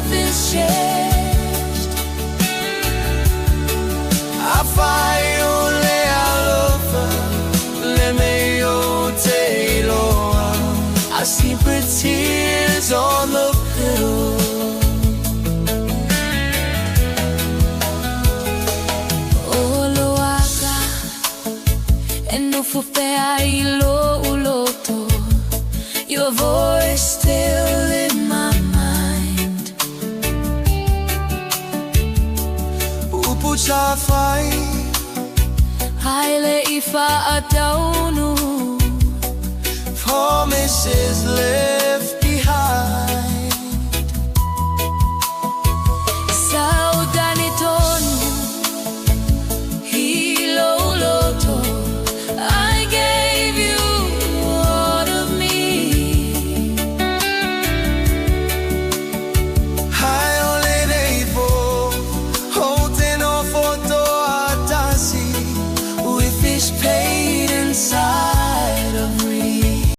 love is shared. Afayo le alofa, le meo te loa. I see pretty tears on the pillow. Oloaka, enufupea ilo uloto. Your voice still in my mind. Upuchafai, haile ifa ataunu. Promises left